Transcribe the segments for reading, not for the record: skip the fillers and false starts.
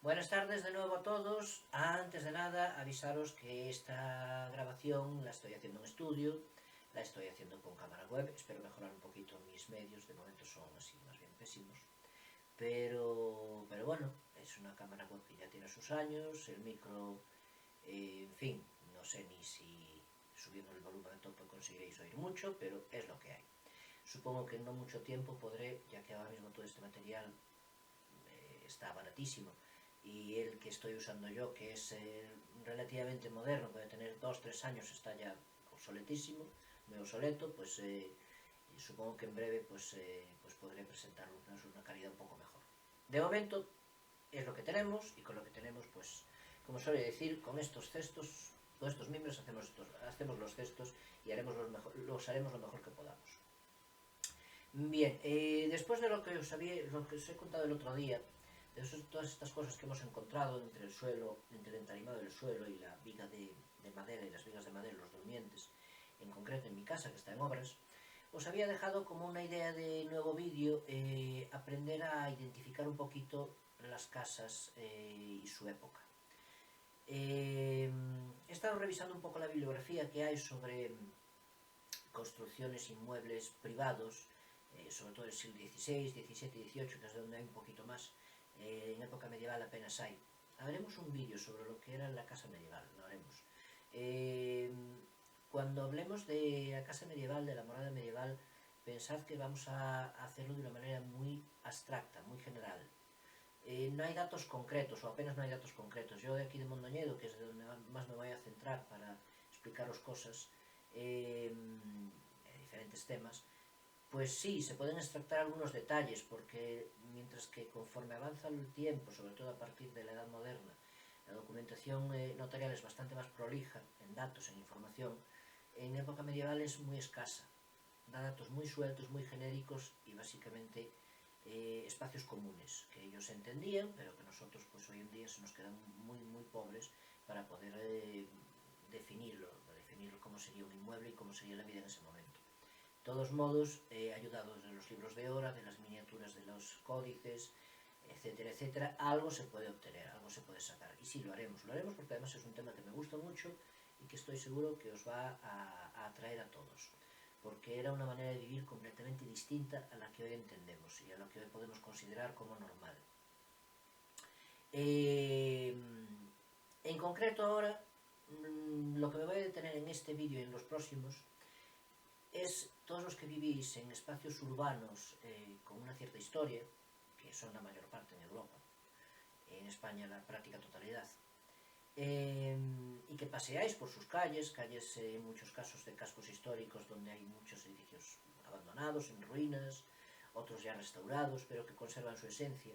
Buenas tardes de nuevo a todos. Antes de nada, avisaros que esta grabación la estoy haciendo en estudio, la estoy haciendo con cámara web. Espero mejorar un poquito mis medios, de momento son así más bien pésimos. Pero bueno, es una cámara web que ya tiene sus años, el micro, en fin, no sé ni si subiendo el volumen a tope conseguiréis oír mucho, pero es lo que hay. Supongo que en no mucho tiempo podré, ya que ahora mismo todo este material está baratísimo, y el que estoy usando yo, que es relativamente moderno, puede tener 2-3 años, está ya obsoletísimo, muy obsoleto, pues supongo que en breve pues podré presentarlo con una calidad un poco mejor. De momento es lo que tenemos, y con lo que tenemos, pues como suele decir, con estos cestos, con estos mimbres hacemos los cestos y los haremos lo mejor que podamos. Bien, después de lo que os he contado el otro día, de todas estas cosas que hemos encontrado entre el suelo, entre el entarimado del suelo y la viga de madera y las vigas de madera, los durmientes, en concreto en mi casa que está en obras, os había dejado como una idea de nuevo vídeo aprender a identificar un poquito las casas y su época. He estado revisando un poco la bibliografía que hay sobre construcciones inmuebles privados, sobre todo del siglo XVI, XVII, XVIII, que es donde hay un poquito más. En época medieval apenas hay. Haremos un vídeo sobre lo que era la casa medieval, lo haremos. Cuando hablemos de la casa medieval, de la morada medieval, pensad que vamos a hacerlo de una manera muy abstracta, muy general. No hay datos concretos, o apenas no hay datos concretos. Yo de aquí de Mondoñedo, que es de donde más me voy a centrar para explicaros cosas, diferentes temas, pues sí, se pueden extractar algunos detalles, porque mientras que conforme avanza el tiempo, sobre todo a partir de la Edad Moderna, la documentación notarial es bastante más prolija en datos, en información, en época medieval es muy escasa, da datos muy sueltos, muy genéricos y básicamente espacios comunes que ellos entendían, pero que nosotros pues hoy en día se nos quedan muy pobres para poder definir cómo sería un inmueble y cómo sería la vida en ese momento. De todos modos, ayudados de los libros de hora, de las miniaturas de los códices, etcétera, etcétera, algo se puede obtener, algo se puede sacar. Y sí, lo haremos porque además es un tema que me gusta mucho y que estoy seguro que os va a atraer a todos, porque era una manera de vivir completamente distinta a la que hoy entendemos y a la que hoy podemos considerar como normal. En concreto ahora, lo que me voy a detener en este vídeo y en los próximos es todos los que vivís en espacios urbanos con una cierta historia, que son la mayor parte en Europa, en España la práctica totalidad, y que paseáis por sus calles, en muchos casos de cascos históricos donde hay muchos edificios abandonados, en ruinas, otros ya restaurados, pero que conservan su esencia.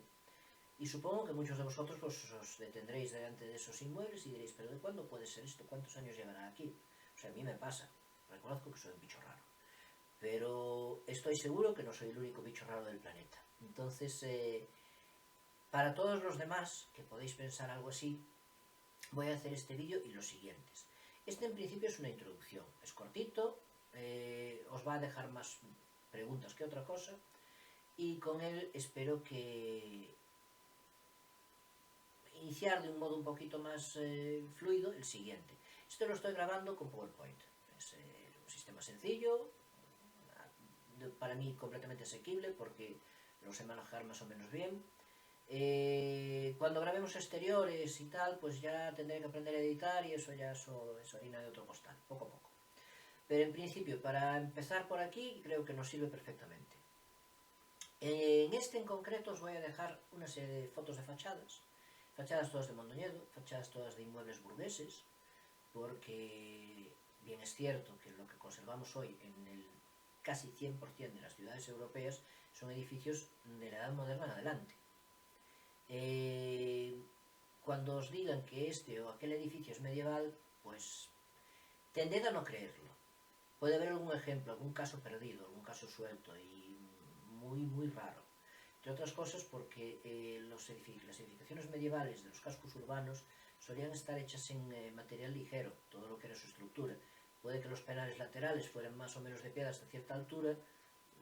Y supongo que muchos de vosotros pues, os detendréis delante de esos inmuebles y diréis, ¿pero de cuándo puede ser esto? ¿Cuántos años llevará aquí? O sea, a mí me pasa, reconozco que soy un bicho raro, pero estoy seguro que no soy el único bicho raro del planeta. Entonces, para todos los demás que podéis pensar algo así, voy a hacer este vídeo y los siguientes. Este en principio es una introducción, es cortito, os va a dejar más preguntas que otra cosa, y con él espero que iniciar de un modo un poquito más fluido el siguiente. Esto lo estoy grabando con PowerPoint, es un sistema sencillo, para mí completamente asequible porque lo sé manejar más o menos bien. Cuando grabemos exteriores y tal, pues ya tendré que aprender a editar y eso ya es harina de otro costal, poco a poco. Pero en principio, para empezar por aquí, creo que nos sirve perfectamente. En este en concreto os voy a dejar una serie de fotos de fachadas todas de Mondoñedo, fachadas todas de inmuebles burgueses, porque bien es cierto que lo que conservamos hoy en el casi 100% de las ciudades europeas son edificios de la Edad Moderna en adelante. Cuando os digan que este o aquel edificio es medieval, pues tended a no creerlo. Puede haber algún ejemplo, algún caso perdido, algún caso suelto y muy raro. Entre otras cosas porque las edificaciones medievales de los cascos urbanos solían estar hechas en material ligero, todo lo que era su estructura. Puede que los penales laterales fueran más o menos de piedra hasta cierta altura,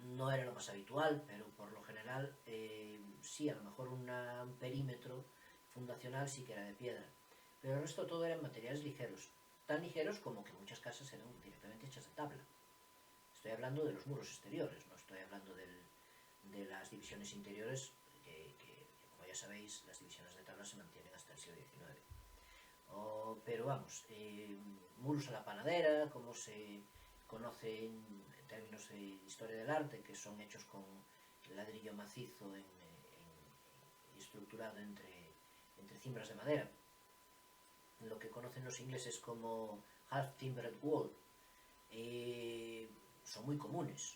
no era lo más habitual, pero por lo general sí, a lo mejor un perímetro fundacional sí que era de piedra, pero el resto todo eran materiales ligeros, tan ligeros como que muchas casas eran directamente hechas de tabla. Estoy hablando de los muros exteriores, no estoy hablando de las divisiones interiores, que, como ya sabéis, las divisiones de tabla se mantienen hasta el siglo XIX. Pero vamos, muros a la panadera, como se conoce en términos de historia del arte, que son hechos con ladrillo macizo y estructurado entre cimbras de madera, lo que conocen los ingleses como half timbered wall, son muy comunes.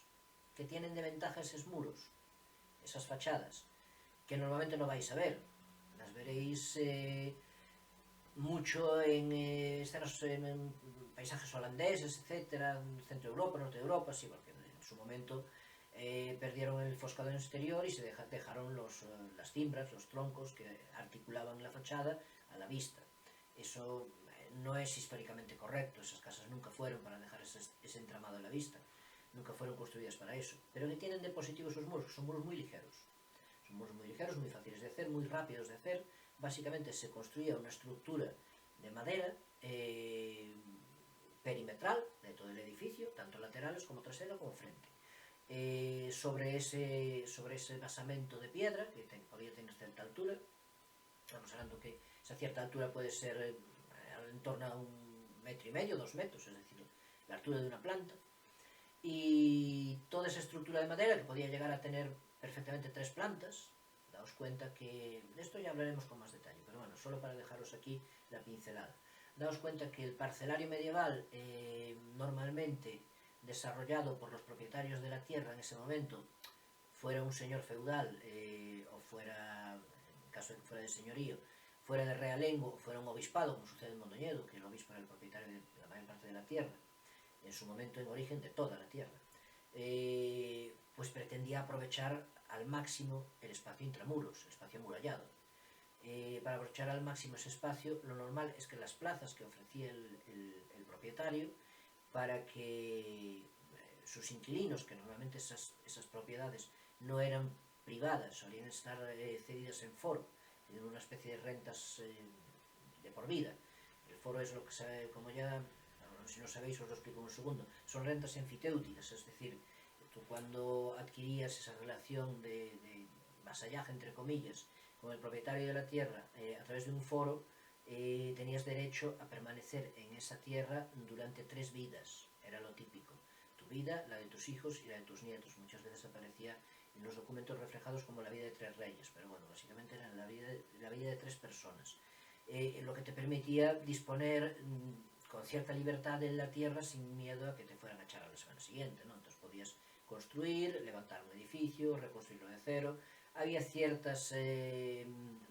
¿Qué tienen de ventaja esos muros, esas fachadas? Que normalmente no vais a ver, las veréis mucho en escenas, en paisajes holandeses, etcétera, en centro de Europa, norte de Europa, sí, porque en su momento perdieron el foscado exterior y se dejaron las cimbras, los troncos que articulaban la fachada a la vista. Eso no es históricamente correcto, esas casas nunca fueron para dejar ese entramado a la vista, nunca fueron construidas para eso. Pero ¿qué tienen de positivo esos muros? Son muros muy ligeros. Son muros muy ligeros, muy fáciles de hacer, muy rápidos de hacer. Básicamente se construía una estructura de madera perimetral de todo el edificio, tanto laterales como trasera como frente. Sobre ese basamento de piedra, que podía tener cierta altura, estamos hablando que esa cierta altura puede ser en torno a 1,5 metros, 2 metros, es decir, la altura de una planta, y toda esa estructura de madera que podía llegar a tener perfectamente 3 plantas. Daos cuenta que, de esto ya hablaremos con más detalle, pero bueno, solo para dejaros aquí la pincelada. Daos cuenta que el parcelario medieval, normalmente desarrollado por los propietarios de la tierra en ese momento, fuera un señor feudal, o fuera, en caso de que fuera de señorío, fuera de realengo, o fuera un obispado, como sucede en Mondoñedo, que el obispo era el propietario de la mayor parte de la tierra, en su momento en origen de toda la tierra, pues pretendía aprovechar al máximo el espacio intramuros, el espacio amurallado. Para aprovechar al máximo ese espacio, lo normal es que las plazas que ofrecía el propietario, para que sus inquilinos, que normalmente esas propiedades no eran privadas, solían estar cedidas en foro, en una especie de rentas de por vida. El foro es lo que sabe, como ya, si no sabéis os lo explico en un segundo, son rentas enfiteuticas, es decir, tú cuando adquirías esa relación de vasallaje, entre comillas, con el propietario de la tierra a través de un foro, tenías derecho a permanecer en esa tierra durante 3 vidas, era lo típico. Tu vida, la de tus hijos y la de tus nietos. Muchas veces aparecía en los documentos reflejados como la vida de 3 reyes, pero bueno, básicamente era la vida de 3 personas. Lo que te permitía disponer con cierta libertad en la tierra sin miedo a que te fueran a echar a la semana siguiente, ¿no? Entonces podías construir, levantar un edificio, reconstruirlo de cero. Había ciertas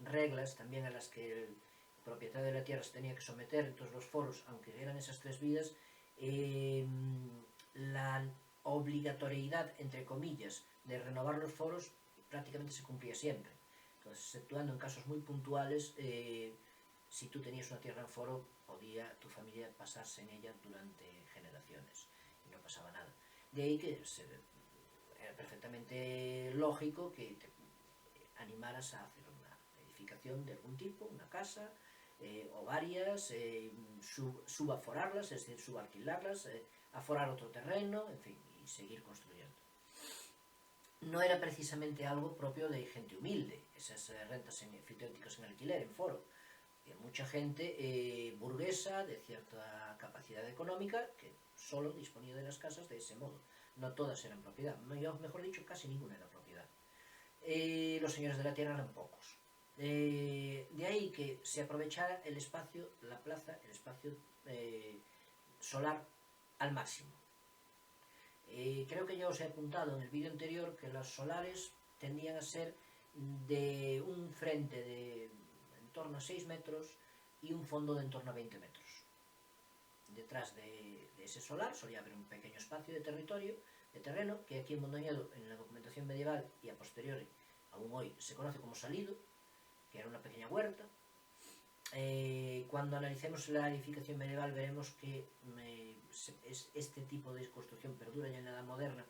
reglas también a las que el propietario de la tierra se tenía que someter. Entonces los foros, aunque eran esas 3 vidas, la obligatoriedad, entre comillas, de renovar los foros prácticamente se cumplía siempre. Entonces, exceptuando en casos muy puntuales, si tú tenías una tierra en foro, podía tu familia pasarse en ella durante generaciones y no pasaba nada. De ahí que era perfectamente lógico que te animaras a hacer una edificación de algún tipo, una casa, o varias, subaforarlas, es decir, subalquilarlas, aforar otro terreno, en fin, y seguir construyendo. No era precisamente algo propio de gente humilde, esas rentas enfiteuticas en alquiler, en foro. Había mucha gente burguesa, de cierta capacidad económica, que solo disponía de las casas de ese modo. No todas eran propiedad, mejor dicho, casi ninguna era propiedad. Los señores de la tierra eran pocos. De ahí que se aprovechara el espacio, la plaza, el espacio solar al máximo. Creo que ya os he apuntado en el vídeo anterior que los solares tendían a ser de un frente de en torno a 6 metros y un fondo de en torno a 20 metros. Detrás de ese solar solía haber un pequeño espacio de territorio, de terreno, que aquí en Mondoñedo, en la documentación medieval y a posteriori, aún hoy, se conoce como salido, que era una pequeña huerta. Cuando analicemos la edificación medieval veremos que este tipo de construcción perdura ya en la Edad Moderna,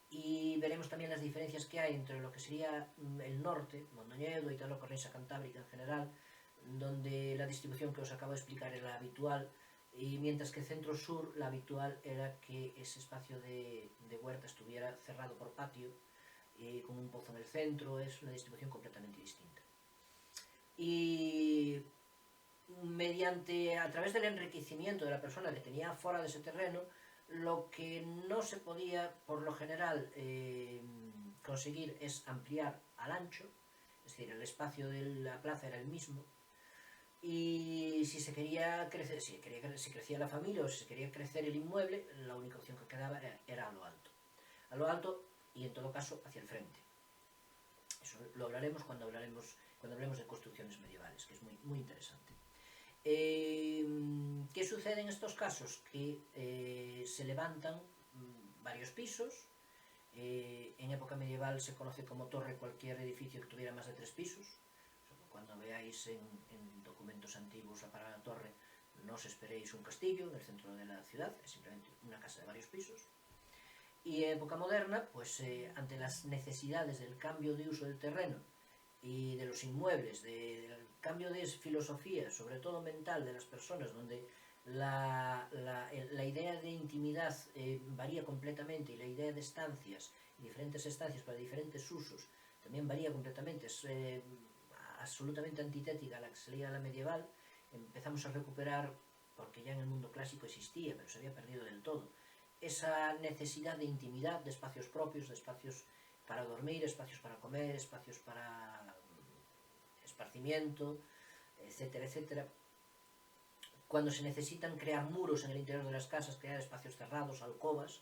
y veremos también las diferencias que hay entre lo que sería el norte, Mondoñedo y toda la cornisa cantábrica en general, donde la distribución que os acabo de explicar era la habitual, y mientras que centro-sur la habitual era que ese espacio de huerta estuviera cerrado por patio, con un pozo en el centro. Es una distribución completamente distinta. Y a través del enriquecimiento de la persona que tenía fuera de ese terreno, lo que no se podía, por lo general, conseguir es ampliar al ancho, es decir, el espacio de la plaza era el mismo, y si se quería crecer, si crecía la familia o si se quería crecer el inmueble, la única opción que quedaba era a lo alto. A lo alto y en todo caso hacia el frente. Eso lo hablaremos cuando hablemos de construcciones medievales, que es muy, muy interesante. ¿Qué sucede en estos casos? Que se levantan varios pisos. En época medieval se conoce como torre cualquier edificio que tuviera más de 3 pisos. Cuando veáis en documentos antiguos la palabra torre, no os esperéis un castillo en el centro de la ciudad, es simplemente una casa de varios pisos. Y en época moderna, pues ante las necesidades del cambio de uso del terreno y de los inmuebles, del cambio de filosofía, sobre todo mental, de las personas, donde la idea de intimidad varía completamente, y la idea de estancias, diferentes estancias para diferentes usos, también varía completamente. Es absolutamente antitética a la que sería la medieval. Empezamos a recuperar, porque ya en el mundo clásico existía, pero se había perdido del todo, esa necesidad de intimidad, de espacios propios, de espacios para dormir, espacios para comer, espacios para esparcimiento, etcétera, etcétera. Cuando se necesitan crear muros en el interior de las casas, crear espacios cerrados, alcobas,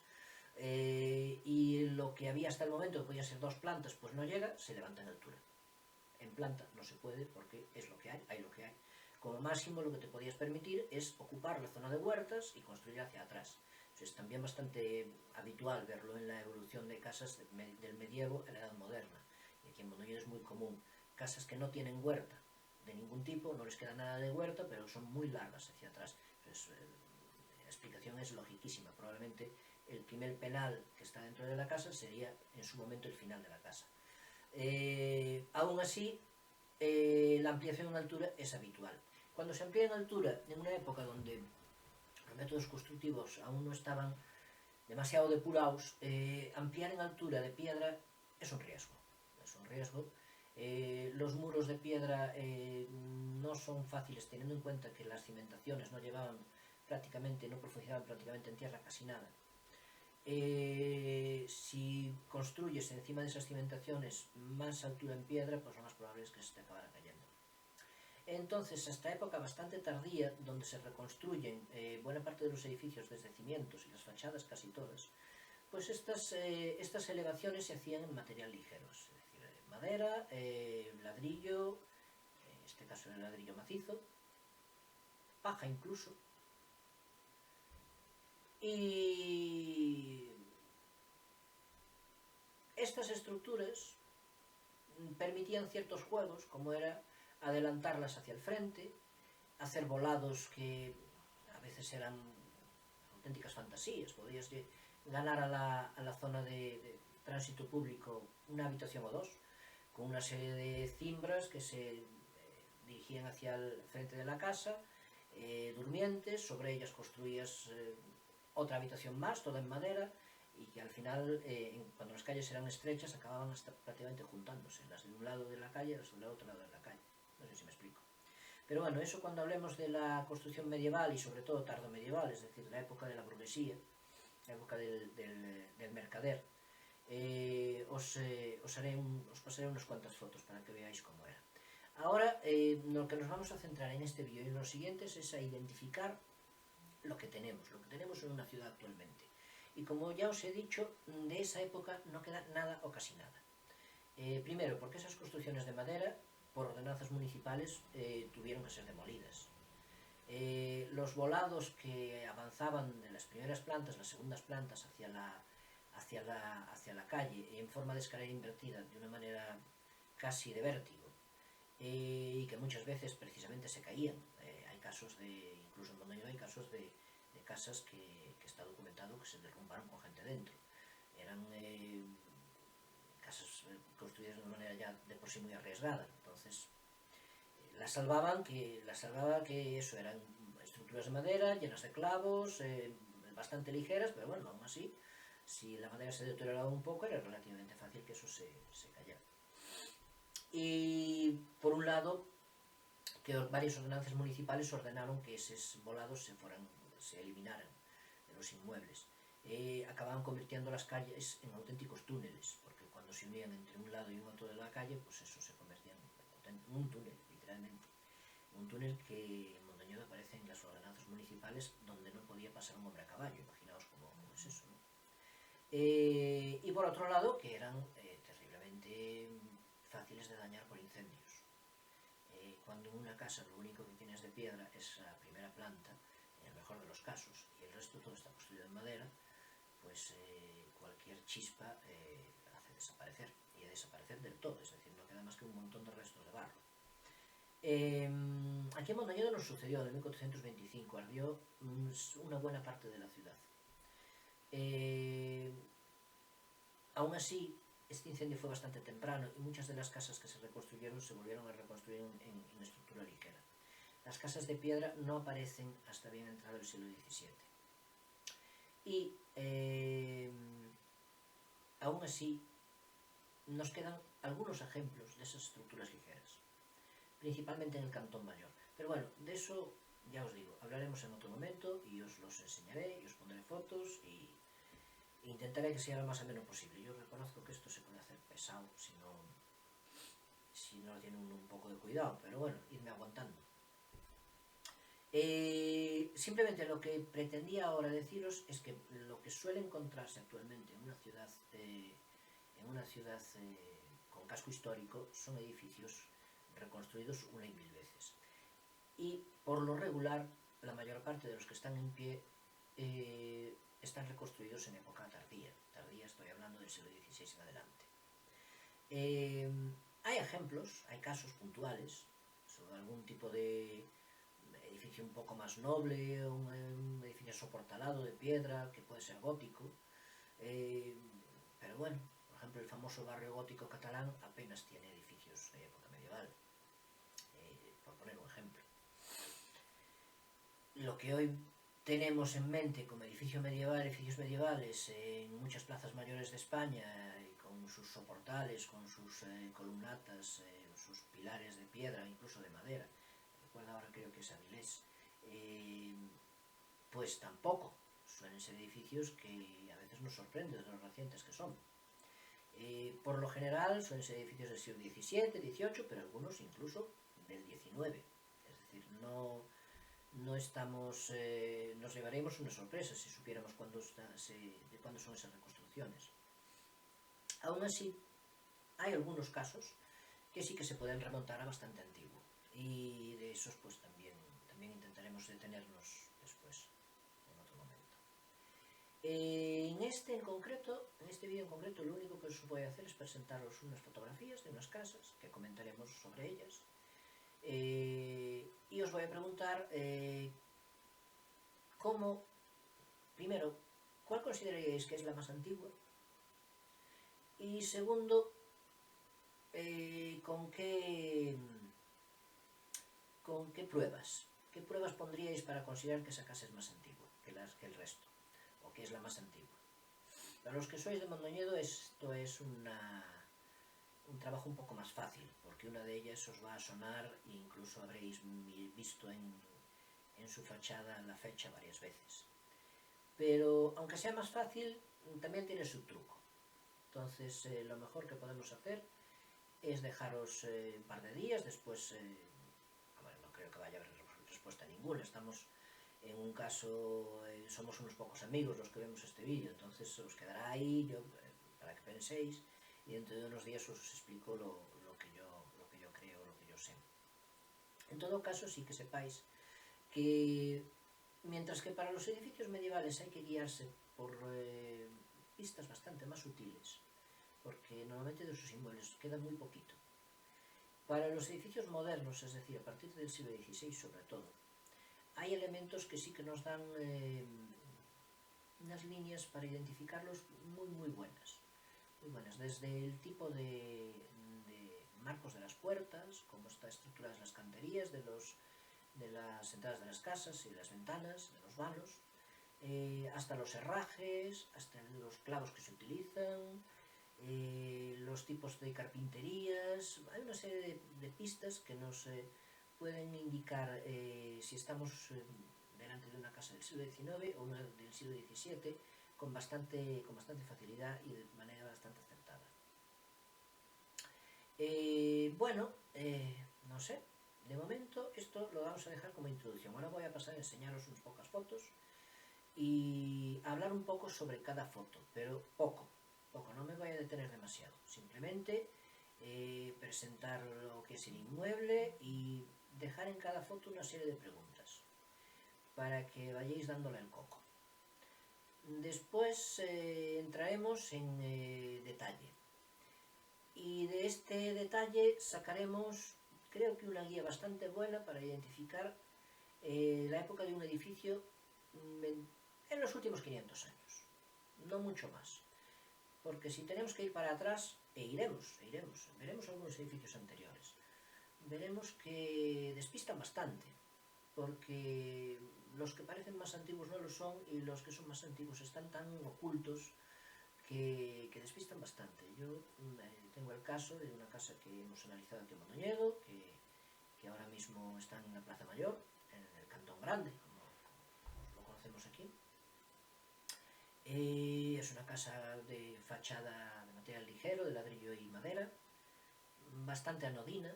y lo que había hasta el momento, que podía ser 2 plantas, pues no llega, se levanta en altura. En planta no se puede porque es lo que hay lo que hay. Como máximo lo que te podías permitir es ocupar la zona de huertas y construir hacia atrás. Es también bastante habitual verlo en la evolución de casas del medievo a la edad moderna. Y aquí en Mondoñedo es muy común. Casas que no tienen huerta de ningún tipo, no les queda nada de huerta, pero son muy largas hacia atrás. Entonces, la explicación es logiquísima. Probablemente el primer penal que está dentro de la casa sería en su momento el final de la casa. Aún así, la ampliación en altura es habitual. Cuando se amplía en altura, en una época donde los métodos constructivos aún no estaban demasiado depurados, ampliar en altura de piedra es un riesgo. Los muros de piedra no son fáciles, teniendo en cuenta que las cimentaciones no profundizaban prácticamente en tierra casi nada. Si construyes encima de esas cimentaciones más altura en piedra, pues lo más probable es que se te acabara cayendo. Entonces, hasta época bastante tardía, donde se reconstruyen buena parte de los edificios desde cimientos y las fachadas casi todas, pues estas elevaciones se hacían en material ligero, es decir, madera, ladrillo, en este caso era ladrillo macizo, paja incluso, y estas estructuras permitían ciertos juegos, como era adelantarlas hacia el frente, hacer volados que a veces eran auténticas fantasías. Podías ganar a la zona de tránsito público una habitación o 2, con una serie de cimbras que se dirigían hacia el frente de la casa, durmientes, sobre ellas construías otra habitación más, toda en madera, y que al final, cuando las calles eran estrechas, acababan hasta prácticamente juntándose, las de un lado de la calle, las del otro lado de la calle. No sé si me explico. Pero bueno, eso cuando hablemos de la construcción medieval y sobre todo tardomedieval, es decir, la época de la burguesía, la época del mercader, os pasaré unas cuantas fotos para que veáis cómo era. Ahora, lo que nos vamos a centrar en este vídeo y en los siguientes es a identificar lo que tenemos en una ciudad actualmente. Y como ya os he dicho, de esa época no queda nada o casi nada. Primero, porque esas construcciones de madera, por ordenanzas municipales, tuvieron que ser demolidas. Los volados que avanzaban de las primeras plantas, las segundas plantas hacia la calle en forma de escalera invertida de una manera casi de vértigo, y que muchas veces precisamente se caían. Hay casos incluso en Mondoñedo hay casos de casas que está documentado que se derrumbaron con gente dentro. eran casas construidas de una manera ya de por sí muy arriesgada. Entonces, las salvaba que eso eran estructuras de madera llenas de clavos, bastante ligeras, pero bueno, aún así, si la madera se deterioraba un poco, era relativamente fácil que eso se cayera. Y por un lado, que varias ordenanzas municipales ordenaron que esos volados se eliminaran de los inmuebles. Acababan convirtiendo las calles en auténticos túneles, porque cuando se unían entre un lado y un otro de la calle, pues eso se convertía en un túnel, literalmente. Un túnel que en Mondoñedo aparece en las ordenanzas municipales donde no podía pasar un hombre a caballo. Imaginaos cómo es eso, ¿no? Y por otro lado, que eran terriblemente fáciles de dañar por incendios. Cuando en una casa lo único que tienes de piedra es la primera planta, en el mejor de los casos, y el resto todo está construido en madera, pues cualquier chispa hace desaparecer, y desaparecer del todo, es decir, no queda más que un montón de restos de barro. Aquí en Mondoñedo nos sucedió, en 1425, ardió una buena parte de la ciudad. Aún así, este incendio fue bastante temprano y muchas de las casas que se reconstruyeron se volvieron a reconstruir en estructura ligera. Las casas de piedra no aparecen hasta bien entrado el siglo XVII. Y aún así, nos quedan algunos ejemplos de esas estructuras ligeras, principalmente en el Cantón Mayor. Pero bueno, de eso ya os digo, hablaremos en otro momento y os los enseñaré y os pondré fotos y intentaré que sea lo más ameno posible. Yo reconozco que esto se puede hacer pesado si no tiene un poco de cuidado, pero bueno, irme aguantando. Simplemente lo que pretendía ahora deciros es que lo que suele encontrarse actualmente en una ciudad con casco histórico son edificios reconstruidos una y mil veces. Y por lo regular, la mayor parte de los que están en pie están reconstruidos en época tardía. Tardía estoy hablando del siglo XVI en adelante. Hay ejemplos, hay casos puntuales sobre algún tipo de edificio un poco más noble, un edificio soportalado de piedra que puede ser gótico, pero bueno, por ejemplo el famoso barrio gótico catalán apenas tiene edificios de época medieval, por poner un ejemplo. Lo que hoy tenemos en mente como edificios medievales en muchas plazas mayores de España, con sus soportales, con sus columnatas, sus pilares de piedra, incluso de madera, recuerdo ahora creo que es Avilés, pues tampoco suelen ser edificios que a veces nos sorprenden de los recientes que son. Por lo general suelen ser edificios del siglo XVII, XVIII, pero algunos incluso del XIX, es decir, no estamos, nos llevaríamos una sorpresa si supiéramos de cuándo son esas reconstrucciones. Aún así, hay algunos casos que sí que se pueden remontar a bastante antiguo, y de esos pues también intentaremos detenernos después, en otro momento. En este vídeo en concreto, lo único que os voy a hacer es presentaros unas fotografías de unas casas, que comentaremos sobre ellas, y os voy a preguntar primero, ¿cuál consideraríais que es la más antigua? Y segundo, ¿con qué pruebas? ¿Qué pruebas pondríais para considerar que esa casa es más antigua que el resto? ¿O que es la más antigua? Para los que sois de Mondoñedo, esto es un trabajo un poco más fácil, porque una de ellas os va a sonar e incluso habréis visto en su fachada la fecha varias veces. Pero aunque sea más fácil, también tiene su truco. Entonces lo mejor que podemos hacer es dejaros un par de días, después, bueno, no creo que vaya a haber respuesta ninguna, estamos en un caso, somos unos pocos amigos los que vemos este vídeo, entonces os quedará ahí para que penséis, y dentro de unos días os explico lo que yo creo, lo que yo sé. En todo caso, sí que sepáis que mientras que para los edificios medievales hay que guiarse por pistas bastante más sutiles, porque normalmente de sus inmuebles queda muy poquito. Para los edificios modernos, es decir, a partir del siglo XVI sobre todo, hay elementos que sí que nos dan unas líneas para identificarlos muy buenas. Muy buenas, desde el tipo de marcos de las puertas, cómo están estructuradas las canterías de las entradas de las casas y las ventanas, de los vanos, hasta los herrajes, hasta los clavos que se utilizan, los tipos de carpinterías. Hay una serie de pistas que nos pueden indicar si estamos delante de una casa del siglo XIX o una del siglo XVII con bastante facilidad y de manera bastante acertada. Bueno, no sé, de momento esto lo vamos a dejar como introducción. Ahora voy a pasar a enseñaros unas pocas fotos y hablar un poco sobre cada foto, pero poco, no me voy a detener demasiado, simplemente presentar lo que es el inmueble y dejar en cada foto una serie de preguntas para que vayáis dándole el coco. Después entraremos en detalle y de este detalle sacaremos, creo que una guía bastante buena para identificar la época de un edificio en los últimos 500 años, no mucho más, porque si tenemos que ir para atrás, iremos, veremos algunos edificios anteriores, veremos que despistan bastante, porque los que parecen más antiguos no lo son y los que son más antiguos están tan ocultos que despistan bastante. Yo tengo el caso de una casa que hemos analizado aquí en Mondoñedo, que ahora mismo está en la Plaza Mayor, en el Cantón Grande, como lo conocemos aquí. Es una casa de fachada de material ligero, de ladrillo y madera, bastante anodina.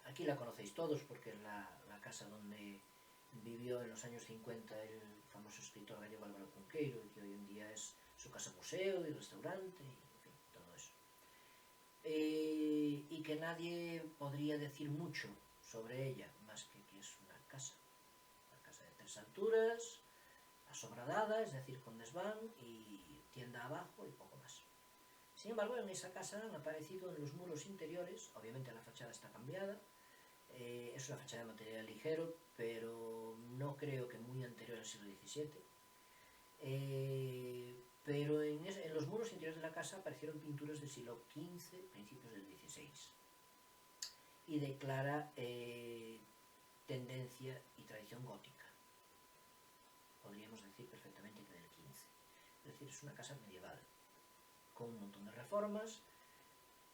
Aquí la conocéis todos porque es la casa donde vivió en los años 50 el famoso escritor gallego Álvaro Cunqueiro, y que hoy en día es su casa museo y restaurante, y en fin, todo eso. Y que nadie podría decir mucho sobre ella, más que es una casa de 3 alturas, asobradada, es decir, con desván y tienda abajo y poco más. Sin embargo, en esa casa han aparecido en los muros interiores, obviamente la fachada está cambiada, es una fachada de material ligero, pero no creo que muy anterior al siglo XVII. Pero en los muros interiores de la casa aparecieron pinturas del siglo XV, principios del XVI, y de clara tendencia y tradición gótica. Podríamos decir perfectamente que del XV. Es decir, es una casa medieval, con un montón de reformas,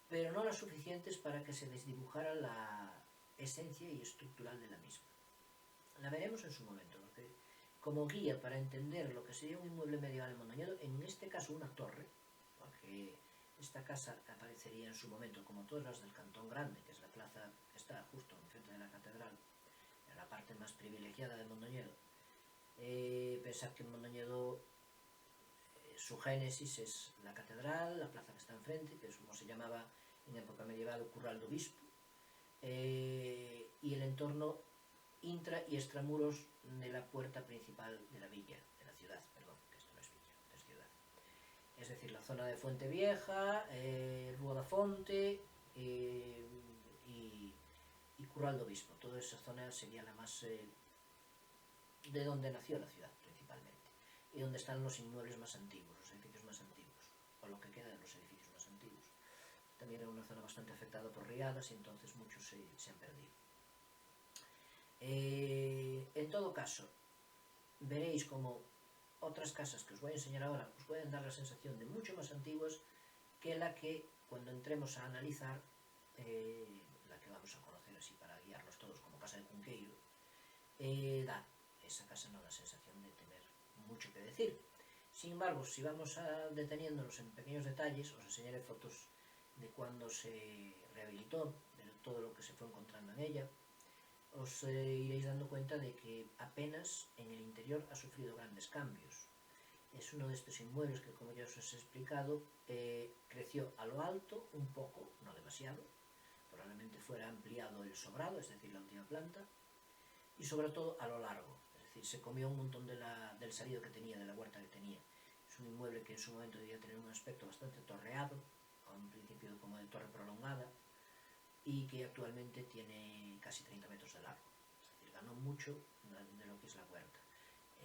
pero no las suficientes para que se desdibujara la esencia y estructural de la misma. La veremos en su momento, porque como guía para entender lo que sería un inmueble medieval en Mondoñedo, en este caso una torre, porque esta casa aparecería en su momento, como todas las del Cantón Grande, que es la plaza que está justo enfrente de la catedral, en la parte más privilegiada de Mondoñedo. Pensad que en Mondoñedo su génesis es la catedral, la plaza que está enfrente, que es como se llamaba en época medieval o Curral do Bispo, y el entorno intra y extramuros de la puerta principal de la villa, de la ciudad, perdón, que esto no es villa, es ciudad. Es decir, la zona de Fuente Vieja, Rúa da Fonte y Curral do Bispo. Toda esa zona sería la más de donde nació la ciudad principalmente, y donde están los inmuebles más antiguos, los edificios más antiguos, o lo que queda de los edificios más antiguos. También era una zona bastante afectada por riadas y entonces muchos se han perdido. En todo caso, veréis como otras casas que os voy a enseñar ahora os pueden dar la sensación de mucho más antiguas que la que cuando entremos a analizar, la que vamos a conocer así para guiarnos todos como casa de Cunqueiro, esa casa no da sensación de tener mucho que decir. Sin embargo, si vamos deteniéndonos en pequeños detalles, os enseñaré fotos de cuando se rehabilitó, de todo lo que se fue encontrando en ella. Os iréis dando cuenta de que apenas en el interior ha sufrido grandes cambios. Es uno de estos inmuebles que, como ya os he explicado, creció a lo alto un poco, no demasiado, probablemente fuera ampliado el sobrado, es decir, la última planta, y sobre todo a lo largo, es decir, se comió un montón del salido que tenía, de la huerta que tenía. Es un inmueble que en su momento debía tener un aspecto bastante torreado, con un principio como de torre prolongada, y que actualmente tiene casi 30 metros de largo, es decir, ganó mucho de lo que es la huerta.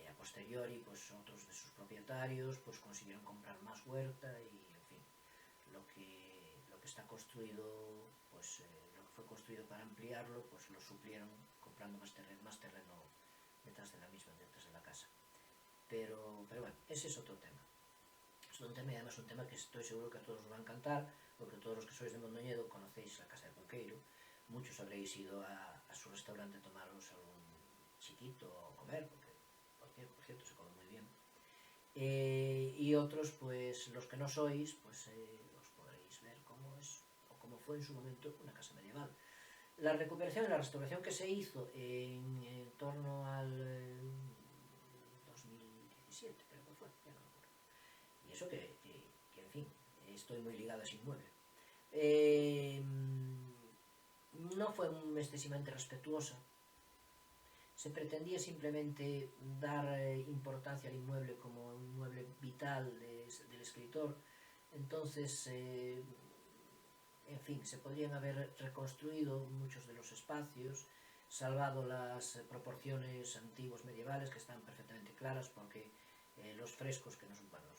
A posteriori, pues otros de sus propietarios pues consiguieron comprar más huerta y, en fin, lo que está construido, pues lo que fue construido para ampliarlo, pues lo suplieron comprando más terreno detrás de la misma, detrás de la casa. Pero bueno, ese es otro tema. Es un tema, y además un tema que estoy seguro que a todos os va a encantar, porque todos los que sois de Mondoñedo conocéis la Casa de Cunqueiro, muchos habréis ido a su restaurante a tomaros algún chiquito o comer, porque por cierto se come muy bien. Y otros, pues los que no sois, pues os podréis ver cómo es, o cómo fue en su momento, una casa medieval. La recuperación y la restauración que se hizo en torno al 2017, creo que fue, ya no me acuerdo. Y eso que en fin, estoy muy ligado a ese inmueble. No fue excesivamente respetuosa. Se pretendía simplemente dar importancia al inmueble como un inmueble vital del escritor. Entonces, en fin, se podrían haber reconstruido muchos de los espacios, salvado las proporciones antiguas medievales, que están perfectamente claras, porque los frescos,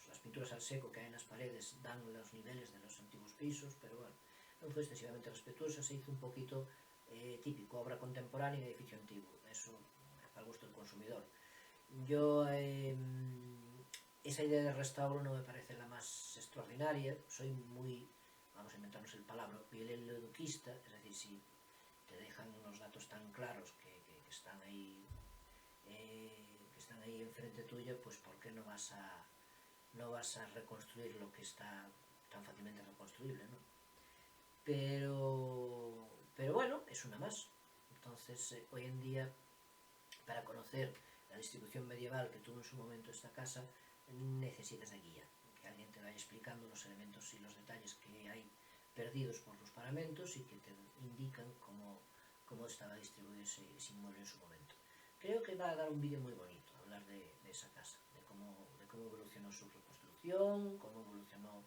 las pinturas al seco que hay en las paredes dan los niveles de los antiguos pisos, pero bueno, no fue excesivamente respetuoso, se hizo un poquito típico, obra contemporánea y edificio antiguo, eso para gusto del consumidor. Yo, esa idea de restauro no me parece la más extraordinaria, soy muy, vamos a inventarnos el palabra, pieleduquista, es decir, si te dejan unos datos tan claros que están ahí enfrente tuya, pues ¿por qué no vas a reconstruir lo que está tan fácilmente reconstruible, ¿no? Pero bueno, es una más. Entonces, hoy en día, para conocer la distribución medieval que tuvo en su momento esta casa, necesitas de guía, que alguien te vaya explicando los elementos y los detalles que hay perdidos por los paramentos y que te indican cómo estaba distribuido ese inmueble en su momento. Creo que va a dar un vídeo muy bonito, hablar de esa casa, de cómo evolucionó su reconstrucción, cómo evolucionó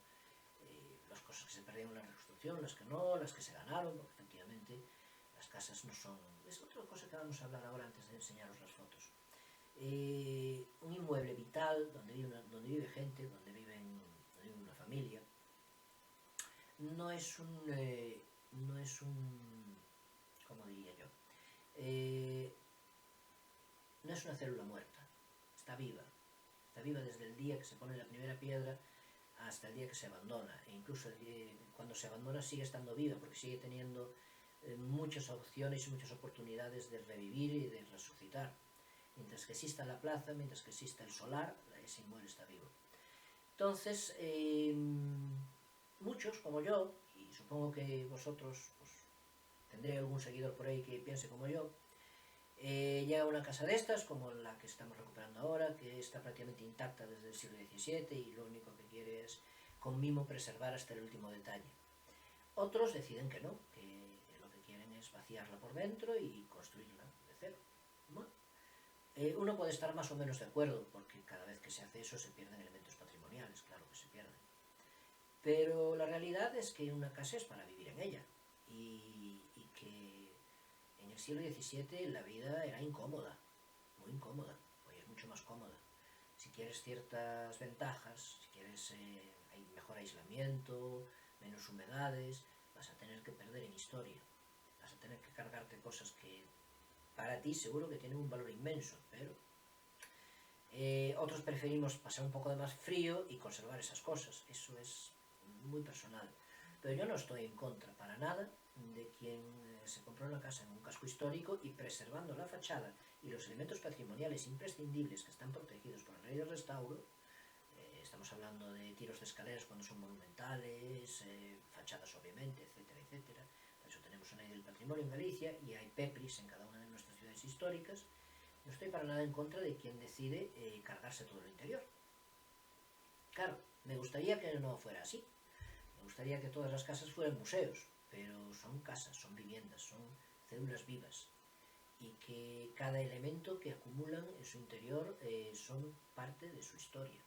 las cosas que se perdieron en la reconstrucción, las que no, las que se ganaron, porque efectivamente las casas no son... Es otra cosa que vamos a hablar ahora antes de enseñaros las fotos. Un inmueble vital, donde vive gente, donde vive una familia, no es un ¿cómo diría yo? No es una célula muerta, está viva desde el día que se pone la primera piedra hasta el día que se abandona, e incluso cuando se abandona sigue estando viva, porque sigue teniendo muchas opciones y muchas oportunidades de revivir y de resucitar. Mientras que exista la plaza, mientras que exista el solar, ese inmueble está vivo. Entonces, muchos como yo, y supongo que vosotros pues, tendré algún seguidor por ahí que piense como yo, llega a una casa de estas, como la que estamos recuperando ahora, que está prácticamente intacta desde el siglo XVII y lo único que quiere es, con mimo, preservar hasta el último detalle. Otros deciden que no, que lo que quieren es vaciarla por dentro y construirla de cero. Bueno, uno puede estar más o menos de acuerdo, porque cada vez que se hace eso se pierden elementos patrimoniales, claro que se pierden. Pero la realidad es que una casa es para vivir en ella, y que en el siglo XVII la vida era incómoda, muy incómoda, hoy es mucho más cómoda. Si quieres ciertas ventajas, si quieres hay mejor aislamiento, menos humedades, vas a tener que perder en historia, vas a tener que cargarte cosas que para ti seguro que tienen un valor inmenso, pero otros preferimos pasar un poco de más frío y conservar esas cosas, eso es muy personal. Pero yo no estoy en contra para nada de quien se compró una casa en un casco histórico y preservando la fachada y los elementos patrimoniales imprescindibles que están protegidos por la ley de restauro. Estamos hablando de tiros de escaleras cuando son monumentales, fachadas obviamente, etcétera, etcétera. Por eso tenemos una ley del patrimonio en Galicia y hay PEPRIS en cada una de nuestras ciudades históricas. No estoy para nada en contra de quien decide cargarse todo lo interior. Claro, me gustaría que no fuera así. Me gustaría que todas las casas fueran museos, pero son casas, son viviendas, son células vivas, y que cada elemento que acumulan en su interior son parte de su historia.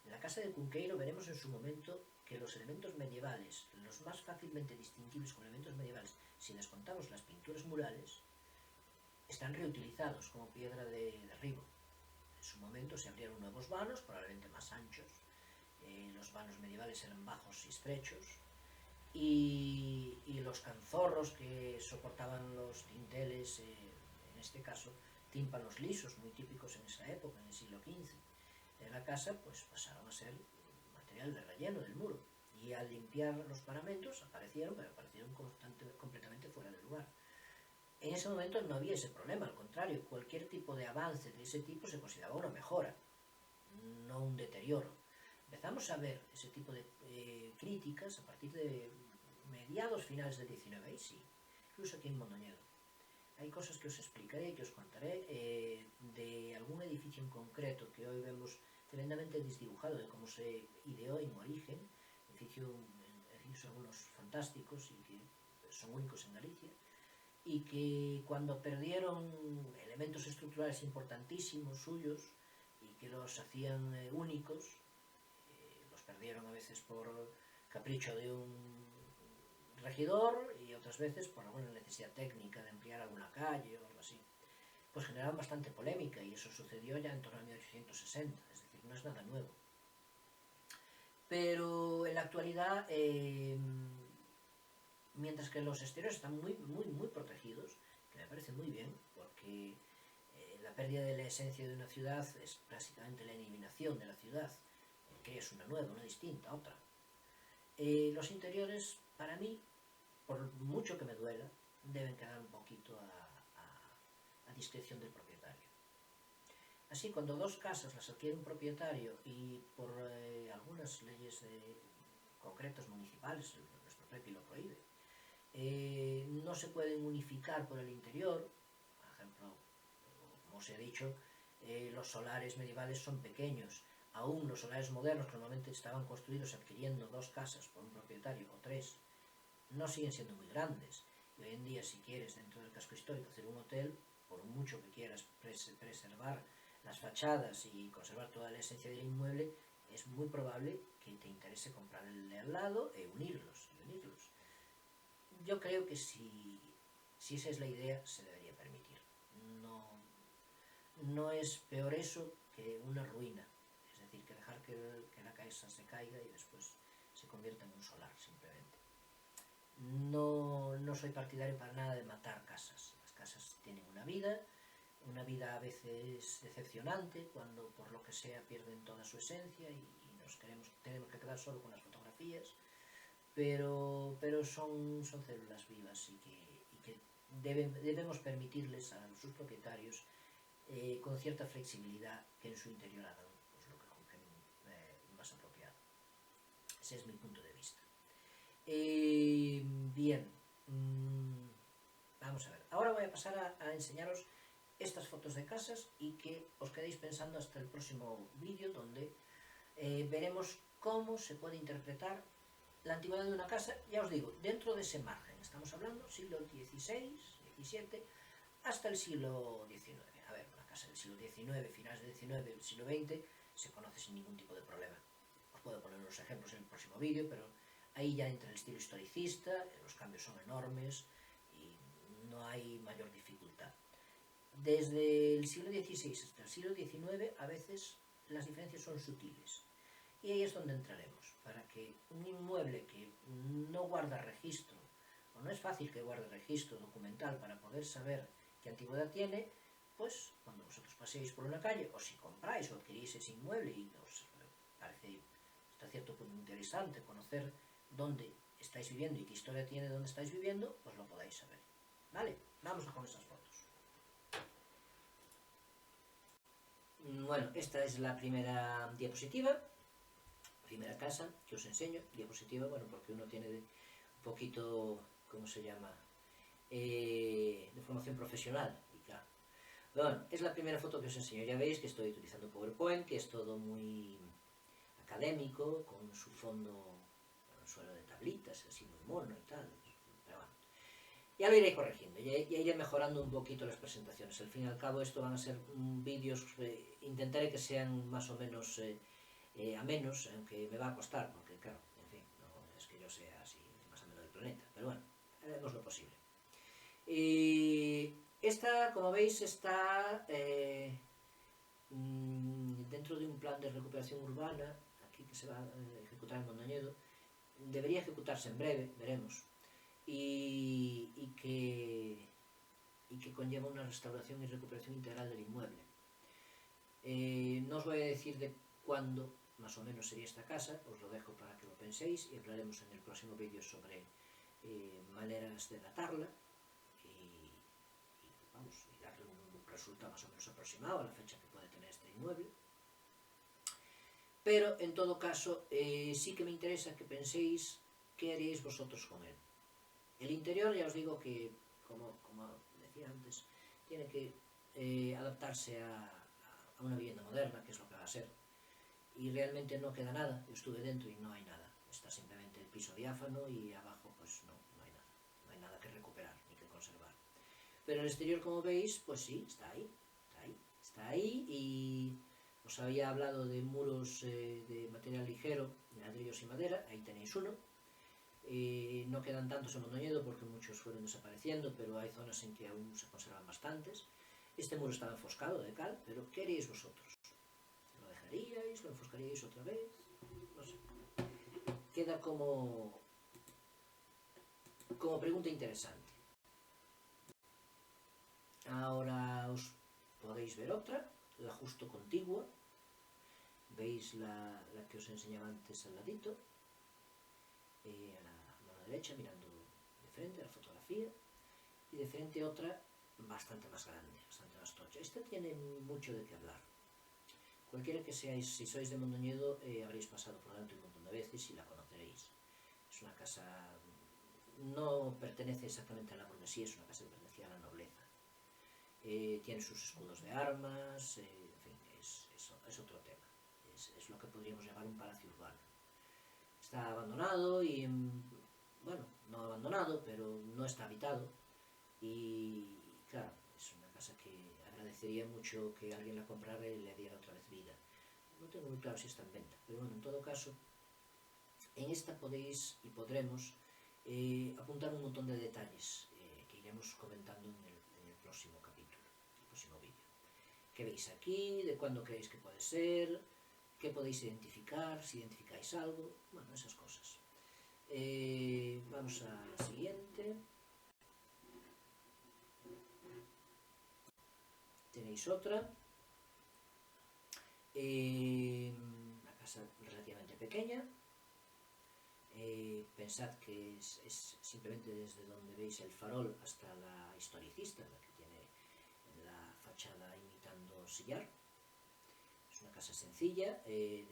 En la casa de Cunqueiro veremos en su momento que los elementos medievales, los más fácilmente distinguibles con elementos medievales, si descontamos las pinturas murales, están reutilizados como piedra de derribo. En su momento se abrieron nuevos vanos, probablemente más anchos. Los vanos medievales eran bajos y estrechos, y los canzorros que soportaban los dinteles, en este caso tímpanos lisos, muy típicos en esa época, en el siglo XV, de la casa, pues pasaron a ser material de relleno del muro. Y al limpiar los paramentos aparecieron, pero aparecieron completamente fuera de lugar. En ese momento no había ese problema, al contrario, cualquier tipo de avance de ese tipo se consideraba una mejora, no un deterioro. Empezamos a ver ese tipo de críticas a partir de mediados finales del XIX, y sí, incluso aquí en Mondoñedo. Hay cosas que os explicaré, que os contaré, de algún edificio en concreto que hoy vemos tremendamente desdibujado de cómo se ideó en origen, edificios algunos fantásticos y que son únicos en Galicia, y que cuando perdieron elementos estructurales importantísimos suyos y que los hacían únicos, los perdieron a veces por capricho de un regidor y otras veces por alguna necesidad técnica de ampliar alguna calle o algo así, pues generaban bastante polémica, y eso sucedió ya en torno a 1860, es decir, no es nada nuevo. Pero en la actualidad, mientras que los exteriores están muy protegidos, que me parece muy bien, porque la pérdida de la esencia de una ciudad es básicamente la eliminación de la ciudad, creas una nueva, una distinta, otra. Los interiores, para mí, por mucho que me duela, deben quedar un poquito a discreción del propietario. Así, cuando dos casas las adquiere un propietario y por algunas leyes concretas municipales, nuestro PEPI lo prohíbe, no se pueden unificar por el interior. Por ejemplo, como os he dicho, los solares medievales son pequeños. Aún los solares modernos, que normalmente estaban construidos adquiriendo dos casas por un propietario o tres, no siguen siendo muy grandes. Y hoy en día, si quieres dentro del casco histórico hacer un hotel, por mucho que quieras preservar las fachadas y conservar toda la esencia del inmueble, es muy probable que te interese comprar el de al lado e unirlos. Yo creo que si esa es la idea, se debería permitir. No es peor eso que una ruina, es decir, que dejar que la casa se caiga y después se convierta en un solar, simplemente. No soy partidario para nada de matar casas. Las casas tienen una vida a veces decepcionante, cuando por lo que sea pierden toda su esencia y tenemos que quedar solo con las fotografías, pero son células vivas y que debemos permitirles a sus propietarios, con cierta flexibilidad, que en su interior hagan pues lo que juzguen más apropiado. Ese es mi punto de vista. Bien, vamos a ver. Ahora voy a pasar a enseñaros estas fotos de casas y que os quedéis pensando hasta el próximo vídeo, donde veremos cómo se puede interpretar la antigüedad de una casa, ya os digo, dentro de ese margen. Estamos hablando siglo XVI, XVII, hasta el siglo XIX. A ver, una casa del siglo XIX, finales del XIX, del siglo XX, se conoce sin ningún tipo de problema. Os puedo poner unos ejemplos en el próximo vídeo, pero ahí ya entra el estilo historicista, los cambios son enormes y no hay mayor dificultad. Desde el siglo XVI hasta el siglo XIX, a veces las diferencias son sutiles. Y ahí es donde entraremos, para que un inmueble que no guarda registro, o no es fácil que guarde registro documental para poder saber qué antigüedad tiene, pues cuando vosotros paséis por una calle, o si compráis o adquirís ese inmueble y os parece hasta cierto punto interesante conocer dónde estáis viviendo y qué historia tiene donde estáis viviendo, pues lo podáis saber. ¿Vale? Vamos a con esas fotos. Bueno, esta es la primera diapositiva, primera casa que os enseño. Diapositiva, bueno, porque uno tiene un poquito, ¿cómo se llama?, de formación profesional, y claro. Bueno, es la primera foto que os enseño. Ya veis que estoy utilizando PowerPoint, que es todo muy académico, con su fondo, bueno, suelo de tablitas, así muy mono y tal, pero bueno. Ya lo iré corrigiendo, ya iré mejorando un poquito las presentaciones. Al fin y al cabo, esto van a ser vídeos, intentaré que sean más o menos amenos, aunque me va a costar, porque claro, en fin, no es que yo sea así más ameno del planeta, pero bueno, haremos lo posible. Esta, como veis, está dentro de un plan de recuperación urbana, aquí que se va a ejecutar en Mondoñedo, debería ejecutarse en breve, veremos, y que conlleva una restauración y recuperación integral del inmueble. No os voy a decir de cuándo más o menos sería esta casa, os lo dejo para que lo penséis y hablaremos en el próximo vídeo sobre maneras de datarla y darle un resultado más o menos aproximado a la fecha que puede tener este inmueble. Pero en todo caso sí que me interesa que penséis qué haríais vosotros con él. El interior, ya os digo que, como decía antes, tiene que adaptarse a una vivienda moderna, que es lo que va a ser. Y realmente no queda nada. Yo estuve dentro y no hay nada. Está simplemente el piso diáfano y abajo pues no hay nada. No hay nada que recuperar ni que conservar. Pero el exterior, como veis, pues sí, está ahí y os había hablado de muros de material ligero, de ladrillos y madera, ahí tenéis uno. No quedan tantos en Mondoñedo porque muchos fueron desapareciendo, pero hay zonas en que aún se conservan bastantes. Este muro estaba enfoscado de cal, pero ¿qué haríais vosotros? ¿Lo dejaríais? ¿Lo enfoscaríais otra vez? No sé. Queda como pregunta interesante. Ahora os podéis ver otra, la justo contigua. Veis la que os enseñaba antes al ladito, a la mano derecha, mirando de frente a la fotografía, y de frente otra bastante más grande, bastante más tocha. Esta tiene mucho de qué hablar. Cualquiera que seáis, si sois de Mondoñedo, habréis pasado por delante un montón de veces y la conoceréis. Es una casa, no pertenece exactamente a la burguesía, es una casa que pertenecía a la nobleza. Tiene sus escudos de armas, en fin, es otro tema. Es lo que podríamos llamar un palacio urbano. Está abandonado y, bueno, no abandonado, pero no está habitado. Y claro, es una casa que agradecería mucho que alguien la comprara y le diera otra vez vida. No tengo muy claro si está en venta, pero bueno, en todo caso, en esta podéis y podremos apuntar un montón de detalles que iremos comentando en el próximo capítulo, el próximo vídeo. ¿Qué veis aquí? ¿De cuándo creéis que puede ser? ¿Qué podéis identificar? Si identificáis algo, bueno, esas cosas. Vamos a la siguiente. Tenéis otra. Una casa relativamente pequeña. Pensad que es simplemente desde donde veis el farol hasta la historicista, la que tiene la fachada imitando sillar. Es una casa sencilla, de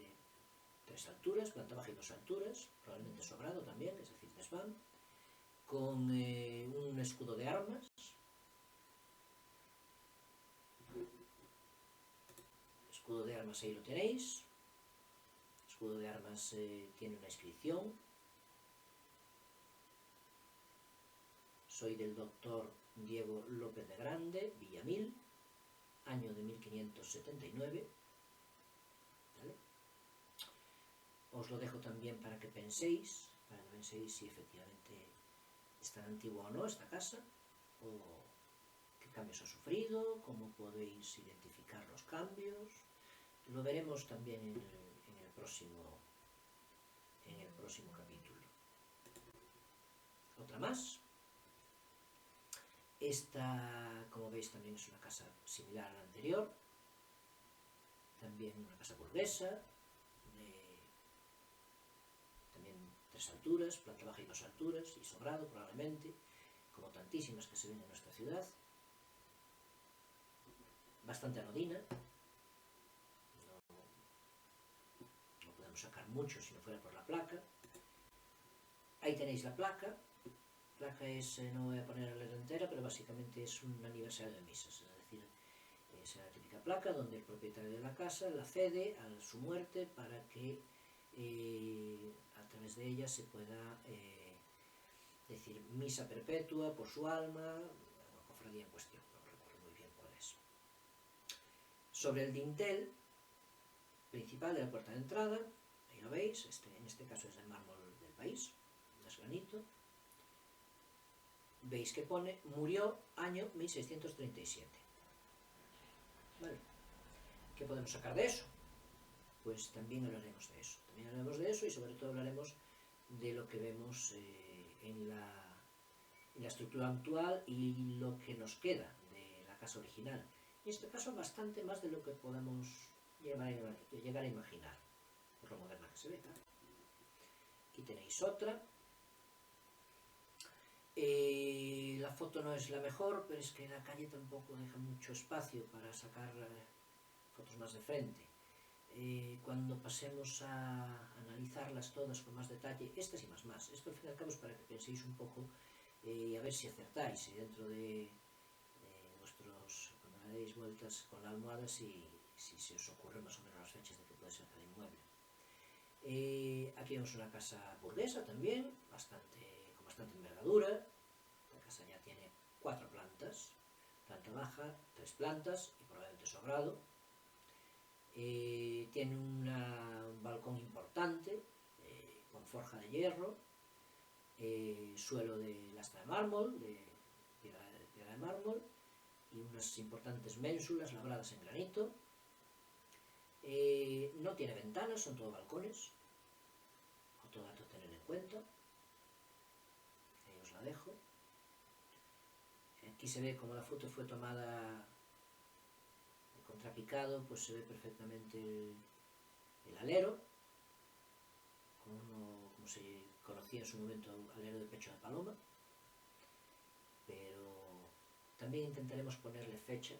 3 alturas, planta baja y 2 alturas, probablemente sobrado también, es decir, desván, con un escudo de armas. Escudo de armas, ahí lo tenéis. Escudo de armas tiene una inscripción. Soy del doctor Diego López de Grande, Villamil, año de 1579. ¿Vale? Os lo dejo también para que penséis si efectivamente es tan antigua o no esta casa, o qué cambios ha sufrido, cómo podéis identificar los cambios. Lo veremos también en el próximo capítulo. Otra más. Esta, como veis, también es una casa similar a la anterior. También una casa burguesa, de también 3 alturas, planta baja y 2 alturas, y sobrado probablemente, como tantísimas que se ven en nuestra ciudad. Bastante anodina. No podemos sacar mucho si no fuera por la placa. Ahí tenéis la placa. La placa es, no voy a poner la letra entera, pero básicamente es un aniversario de misas, es decir, es la típica placa donde el propietario de la casa la cede a su muerte para que a través de ella se pueda decir misa perpetua por su alma, la cofradía en cuestión, no recuerdo muy bien cuál es. Sobre el dintel principal de la puerta de entrada, ahí lo veis, en este caso es de mármol del país, no es granito. Veis que pone murió año 1637. Vale. ¿Qué podemos sacar de eso? Pues también hablaremos de eso. También hablaremos de eso y sobre todo hablaremos de lo que vemos en la estructura actual y lo que nos queda de la casa original. En este caso bastante más de lo que podemos llegar a imaginar, por lo moderna que se ve. Aquí tenéis otra. La foto no es la mejor, pero es que la calle tampoco deja mucho espacio para sacar fotos más de frente. Cuando pasemos a analizarlas todas con más detalle, estas y más, esto al fin y al cabo es para que penséis un poco y a ver si acertáis dentro de vuestros, cuando le deis vueltas con la almohada, si se os ocurren más o menos las fechas de que puede ser cada inmueble. Aquí vemos una casa burguesa también, con bastante envergadura. La casa ya tiene 4 plantas, planta baja, 3 plantas y probablemente sobrado. Tiene un balcón importante, con forja de hierro, suelo de lastra de mármol, de piedra de mármol, y unas importantes ménsulas labradas en granito. No tiene ventanas, son todo balcones, otro dato a tener en cuenta. Ahí os la dejo. Aquí se ve como la foto fue tomada contrapicado, pues se ve perfectamente el alero, como se conocía en su momento, alero de pecho de paloma, pero también intentaremos ponerle fecha.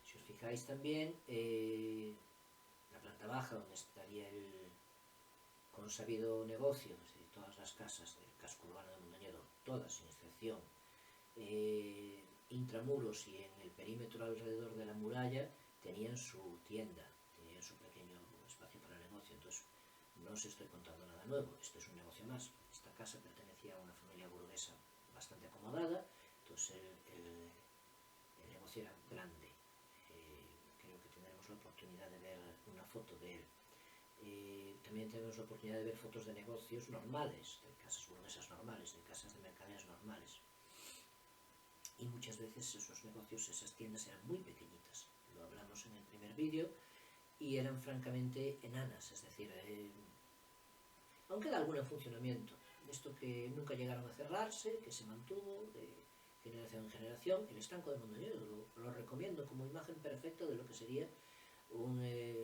Si os fijáis también, la planta baja, donde estaría el consabido negocio, es decir, todas las casas del casco urbano de Mondoñedo, todas sin excepción, intramuros y en el perímetro alrededor de la muralla, tenían su tienda, tenían su pequeño espacio para negocio. Entonces no os estoy contando nada nuevo, esto es un negocio más. Esta casa pertenecía a una familia burguesa bastante acomodada, entonces el negocio era grande. Creo que tendremos la oportunidad de ver una foto de él. También tenemos la oportunidad de ver fotos de negocios normales, de casas burguesas normales, de casas de mercaderes normales. Y muchas veces esos negocios, esas tiendas eran muy pequeñitas. Lo hablamos en el primer vídeo, y eran francamente enanas, es decir, aunque da alguno en funcionamiento, esto que nunca llegaron a cerrarse, que se mantuvo de generación en generación. El estanco de Mondoñedo lo recomiendo como imagen perfecta de lo que sería un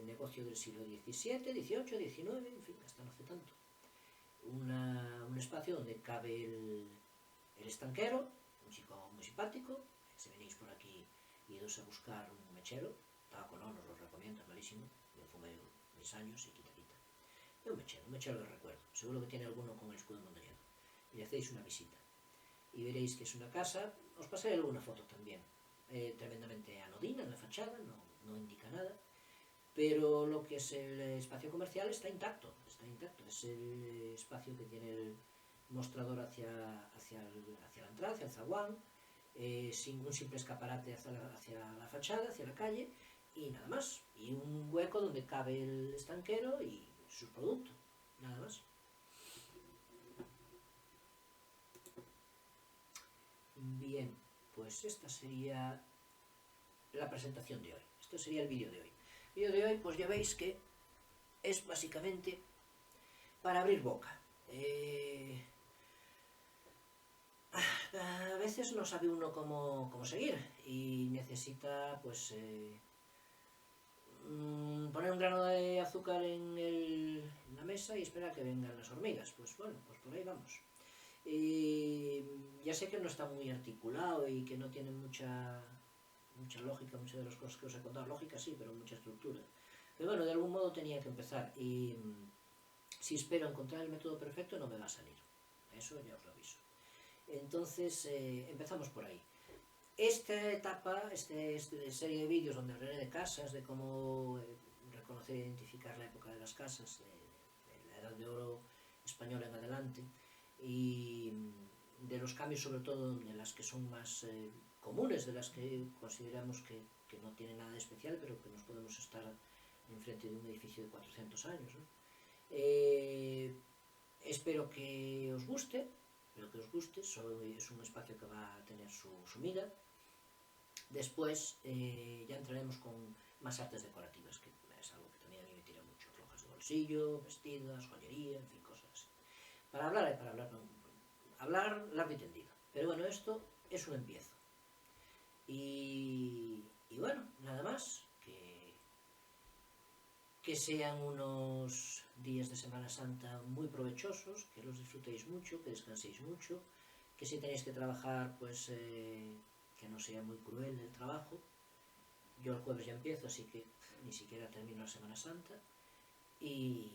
negocio del siglo XVII, XVIII, XIX, en fin, hasta no hace tanto. Un espacio donde cabe el estanquero, un chico muy simpático. Si venís por aquí idos a buscar un mechero, tabaco no, os lo recomiendo, es malísimo, yo fumé mis años y quita. Es un mechero de recuerdo, seguro que tiene alguno con el escudo de Mondoñedo. Y le hacéis una visita y veréis que es una casa. Os pasaré alguna foto también, tremendamente anodina en la fachada, no indica nada, pero lo que es el espacio comercial está intacto, es el espacio que tiene el mostrador hacia la entrada, hacia el zaguán, sin un simple escaparate hacia la fachada, hacia la calle, y nada más, y un hueco donde cabe el estanquero y su producto, nada más. Bien, pues esta sería la presentación de hoy, esto sería el vídeo de hoy. El vídeo de hoy, pues ya veis que es básicamente para abrir boca. A veces no sabe uno cómo seguir y necesita, pues, poner un grano de azúcar en la mesa y esperar a que vengan las hormigas. Pues bueno, pues por ahí vamos. Ya sé que no está muy articulado y que no tiene mucha lógica, muchas de las cosas que os he contado. Lógica sí, pero mucha estructura. Pero bueno, de algún modo tenía que empezar, y si espero encontrar el método perfecto no me va a salir. Eso ya os lo aviso. Entonces, empezamos por ahí. Esta etapa, esta serie de vídeos donde hablaré de casas, de cómo reconocer e identificar la época de las casas, de la Edad de Oro española en adelante, y de los cambios sobre todo de las que son más comunes, de las que consideramos que no tienen nada de especial, pero que nos podemos estar enfrente de un edificio de 400 años, ¿no? Espero que os guste, es un espacio que va a tener su vida. Después ya entraremos con más artes decorativas, que es algo que también a mí me tira mucho, relojes de bolsillo, vestidos, joyería, en fin, cosas así. Para hablar hay para hablar, hablar largo y tendido. Pero bueno, esto es un empiezo. Y bueno, nada más, que sean unos días de Semana Santa muy provechosos, que los disfrutéis mucho, que descanséis mucho, que si tenéis que trabajar, pues que no sea muy cruel el trabajo. Yo el jueves ya empiezo, así que ni siquiera termino la Semana Santa. Y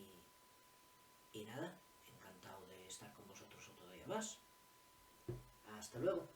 nada, encantado de estar con vosotros otro día más. Hasta luego.